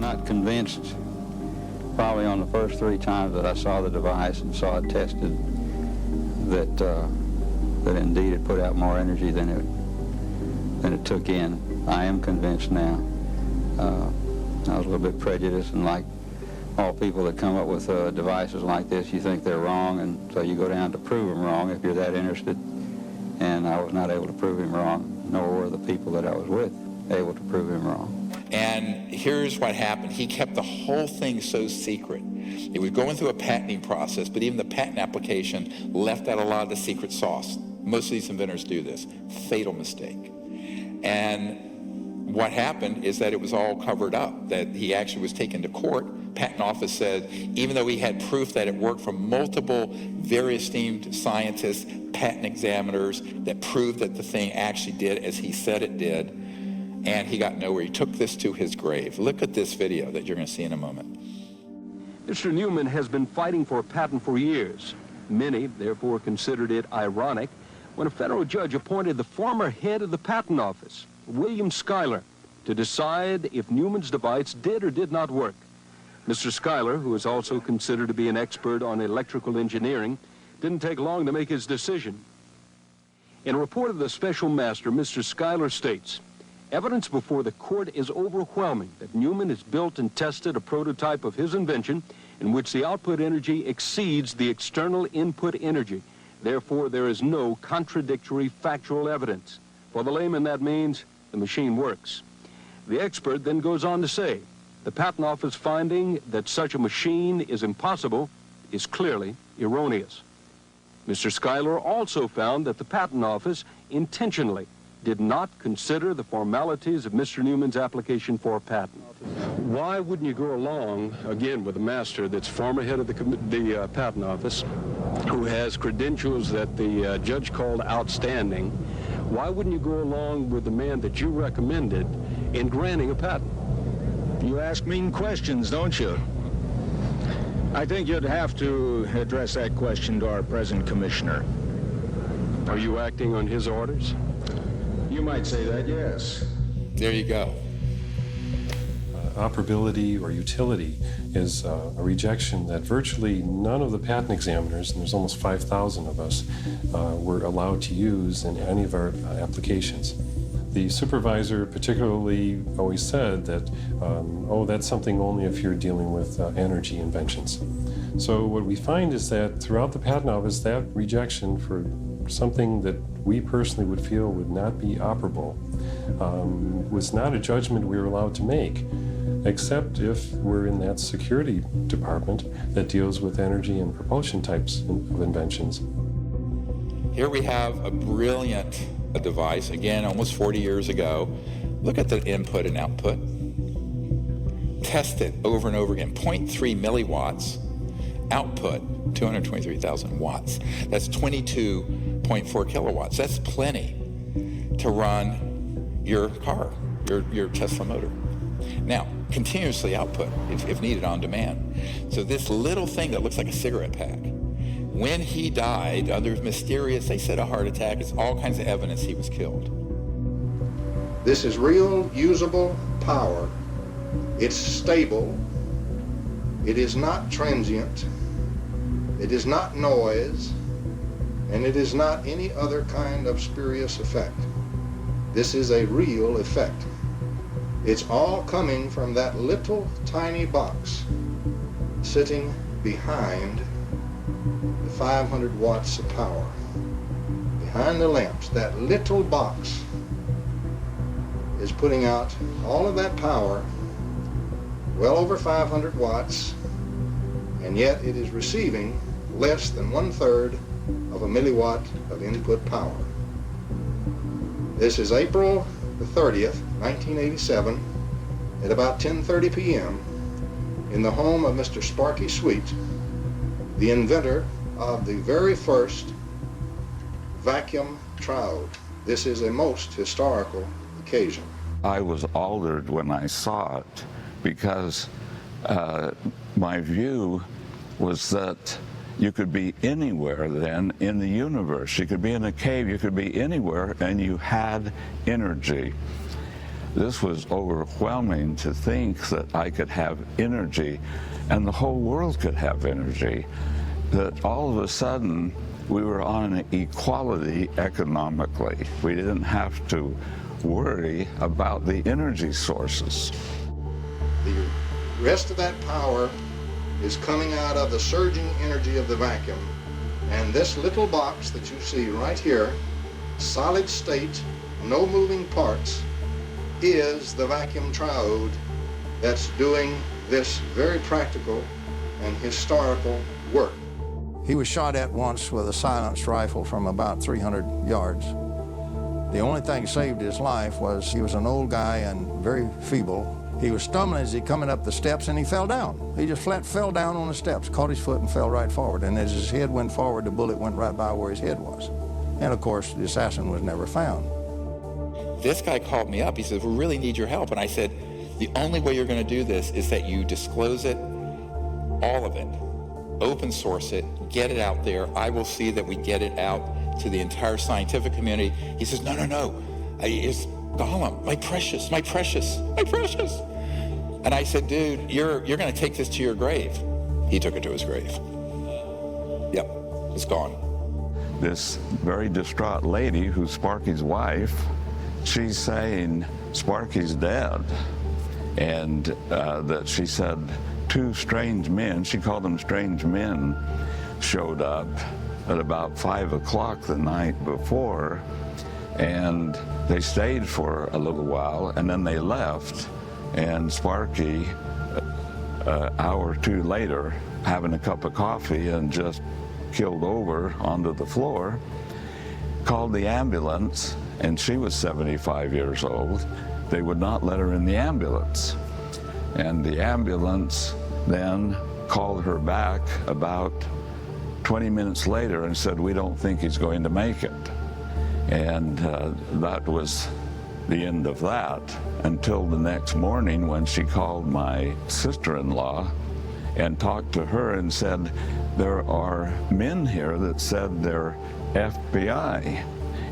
not convinced probably on the first 3 times that I saw the device and saw it tested that that indeed it put out more energy than it took in. I am convinced now. I was a little bit prejudiced, and like all people that come up with devices like this, you think they're wrong, and so you go down to prove them wrong if you're that interested. And I was not able to prove him wrong, nor were the people that I was with able to prove him wrong. And here's what happened. He kept the whole thing so secret. It was going through a patenting process, but even the patent application left out a lot of the secret sauce. Most of these inventors do this. Fatal mistake. And what happened is that it was all covered up, that he actually was taken to court. Patent office said, even though he had proof that it worked from multiple very esteemed scientists, patent examiners, that proved that the thing actually did as he said it did, and he got nowhere. He took this to his grave. Look at this video that you're going to see in a moment. Mr. Newman has been fighting for a patent for years. Many, therefore, considered it ironic when a federal judge appointed the former head of the patent office, William Schuyler, to decide if Newman's device did or did not work. Mr. Schuyler, who is also considered to be an expert on electrical engineering, didn't take long to make his decision. In a report of the special master, Mr. Schuyler states, evidence before the court is overwhelming that Newman has built and tested a prototype of his invention in which the output energy exceeds the external input energy. Therefore, there is no contradictory factual evidence. For the layman, that means the machine works. The expert then goes on to say, the Patent Office finding that such a machine is impossible is clearly erroneous. Mr. Schuyler also found that the Patent Office intentionally did not consider the formalities of Mr. Newman's application for a patent. Why wouldn't you go along, again, with a master that's former head of the Patent Office, who has credentials that the judge called outstanding? Why wouldn't you go along with the man that you recommended in granting a patent? You ask mean questions, don't you? I think you'd have to address that question to our present commissioner. Are you acting on his orders? You might say that, yes. There you go. Operability or utility is a rejection that virtually none of the patent examiners, and there's almost 5,000 of us, were allowed to use in any of our applications. The supervisor particularly always said that, oh, that's something only if you're dealing with energy inventions. So what we find is that throughout the Patent Office, that rejection for something that we personally would feel would not be operable was not a judgment we were allowed to make, except if we're in that security department that deals with energy and propulsion types of inventions. Here we have a brilliant device, again, almost 40 years ago. Look at the input and output. Test it over and over again. 0.3 milliwatts, output 223,000 watts. That's 22.4 kilowatts. That's plenty to run your car, your Tesla motor. Now, continuously output if needed on demand. So this little thing that looks like a cigarette pack, when he died, under mysterious, they said a heart attack, it's all kinds of evidence he was killed. This is real, usable power. It's stable. It is not transient. It is not noise. And it is not any other kind of spurious effect. This is a real effect. It's all coming from that little tiny box sitting behind the 500 watts of power. Behind the lamps, that little box is putting out all of that power, well over 500 watts, and yet it is receiving less than 1/3 of a milliwatt of input power. This is April the 30th, 1987, at about 10:30 p.m. in the home of Mr. Sparky Sweet, the inventor of the very first vacuum triode. This is a most historical occasion. I was altered when I saw it because my view was that you could be anywhere then in the universe. You could be in a cave, you could be anywhere, and you had energy. This was overwhelming to think that I could have energy and the whole world could have energy, that all of a sudden we were on an equality economically. We didn't have to worry about the energy sources. The rest of that power is coming out of the surging energy of the vacuum. And this little box that you see right here, solid state, no moving parts, is the vacuum triode that's doing this very practical and historical work. He was shot at once with a silenced rifle from about 300 yards. The only thing that saved his life was he was an old guy and very feeble. He was stumbling as he coming up the steps and he fell down. He just flat fell down on the steps, caught his foot and fell right forward. And as his head went forward, the bullet went right by where his head was. And of course, the assassin was never found. This guy called me up. He said, we really need your help. And I said, the only way you're going to do this is that you disclose it, all of it, open source it, get it out there. I will see that we get it out to the entire scientific community. He says, no, no, no. It's Gollum, my precious, my precious, my precious. And I said, dude, you're going to take this to your grave. He took it to his grave. Yep, it's gone. This very distraught lady, who's Sparky's wife, she's saying Sparky's dead. And that she said two strange men, she called them strange men, showed up at about 5 o'clock the night before, and they stayed for a little while, and then they left. And Sparky, an hour or two later, having a cup of coffee and just killed over onto the floor, called the ambulance, and she was 75 years old. They would not let her in the ambulance. And the ambulance then called her back about 20 minutes later and said, we don't think he's going to make it. And that was the end of that until the next morning when she called my sister-in-law and talked to her and said, there are men here that said they're FBI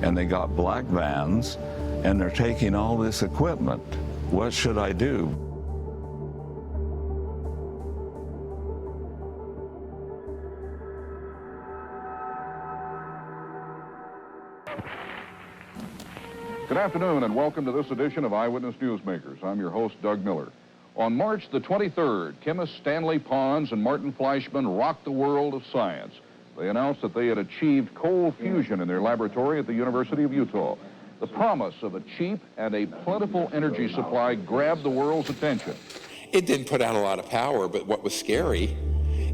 and they got black vans and they're taking all this equipment. What should I do? Good afternoon and welcome to this edition of Eyewitness Newsmakers. I'm your host, Doug Miller. On March the 23rd, chemists Stanley Pons and Martin Fleischmann rocked the world of science. They announced that they had achieved cold fusion in their laboratory at the University of Utah. The promise of a cheap and a plentiful energy supply grabbed the world's attention. It didn't put out a lot of power, but what was scary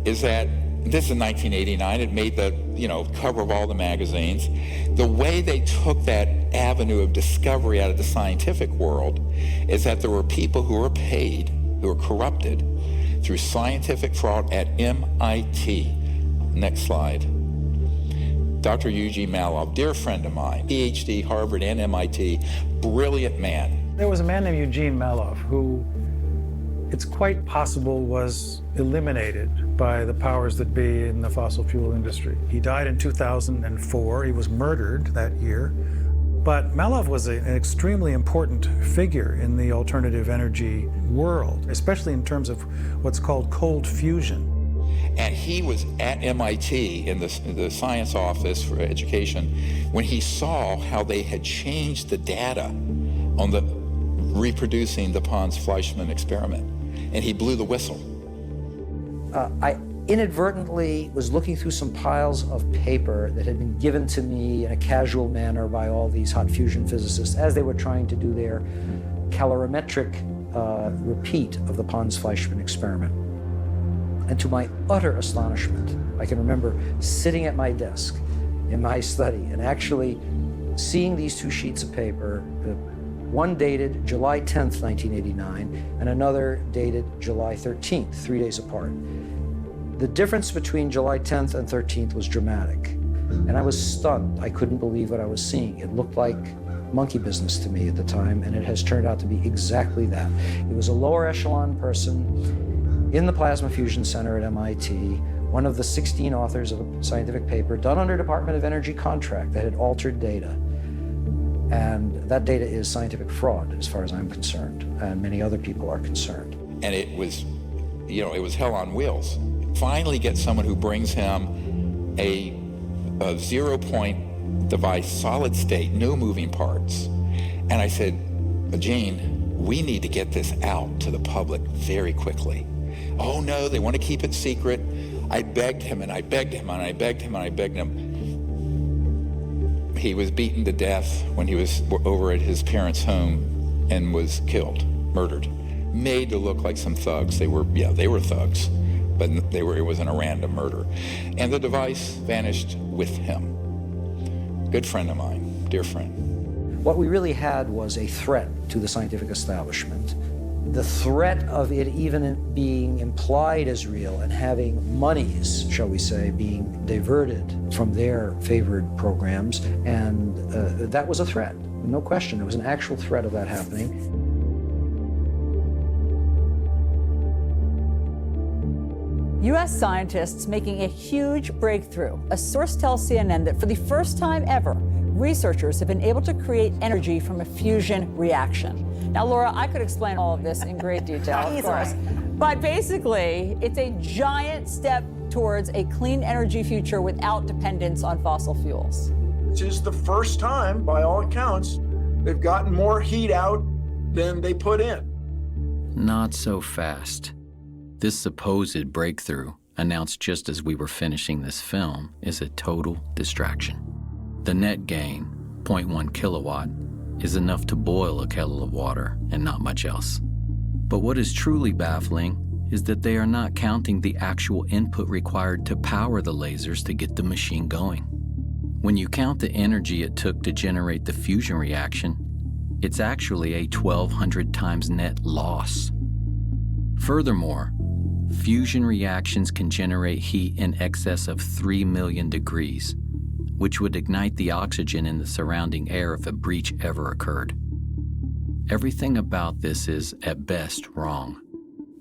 is that this is 1989. It made the, cover of all the magazines. The way they took that avenue of discovery out of the scientific world is that there were people who were paid, who were corrupted through scientific fraud at MIT. Next slide. Dr. Eugene Maloff, dear friend of mine, PhD, Harvard and MIT, brilliant man. There was a man named Eugene Maloff who it's quite possible was eliminated by the powers that be in the fossil fuel industry. He died in 2004. He was murdered that year. But Maloff was an extremely important figure in the alternative energy world, especially in terms of what's called cold fusion. And he was at MIT in the science office for education when he saw how they had changed the data on the reproducing the Pons-Fleischmann experiment. And he blew the whistle. I inadvertently was looking through some piles of paper that had been given to me in a casual manner by all these hot fusion physicists as they were trying to do their calorimetric repeat of the Pons-Fleischmann experiment. And to my utter astonishment, I can remember sitting at my desk in my study and actually seeing these two sheets of paper, one dated July 10th, 1989, and another dated July 13th, 3 days apart. The difference between July 10th and 13th was dramatic, and I was stunned. I couldn't believe what I was seeing. It looked like monkey business to me at the time, and it has turned out to be exactly that. It was a lower echelon person in the Plasma Fusion Center at MIT, one of the 16 authors of a scientific paper done under Department of Energy contract that had altered data. And that data is scientific fraud, as far as I'm concerned, and many other people are concerned. And it was, it was hell on wheels. Finally get someone who brings him a 0-point device, solid state, no moving parts. And I said, Gene, we need to get this out to the public very quickly. Oh no, they want to keep it secret. I begged him and I begged him and I begged him and I begged him. He was beaten to death when he was over at his parents' home and was killed, murdered. Made to look like some thugs. They were thugs, but it wasn't a random murder. And the device vanished with him. Good friend of mine, dear friend. What we really had was a threat to the scientific establishment. The threat of it even being implied as real and having monies, shall we say, being diverted from their favored programs, and that was a threat, no question. There was an actual threat of that happening. U.S. scientists making a huge breakthrough. A source tells CNN that for the first time ever, researchers have been able to create energy from a fusion reaction. Now, Laura, I could explain all of this in great detail, of course. But basically, it's a giant step towards a clean energy future without dependence on fossil fuels. This is the first time, by all accounts, they've gotten more heat out than they put in. Not so fast. This supposed breakthrough, announced just as we were finishing this film, is a total distraction. The net gain, 0.1 kilowatt, is enough to boil a kettle of water and not much else. But what is truly baffling is that they are not counting the actual input required to power the lasers to get the machine going. When you count the energy it took to generate the fusion reaction, it's actually a 1,200 times net loss. Furthermore, fusion reactions can generate heat in excess of 3 million degrees, which would ignite the oxygen in the surrounding air if a breach ever occurred. Everything about this is, at best, wrong,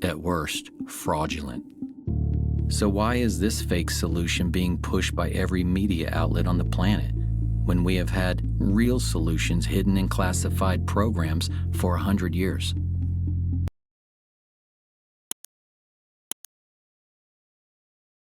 at worst, fraudulent. So why is this fake solution being pushed by every media outlet on the planet, when we have had real solutions hidden in classified programs for 100 years?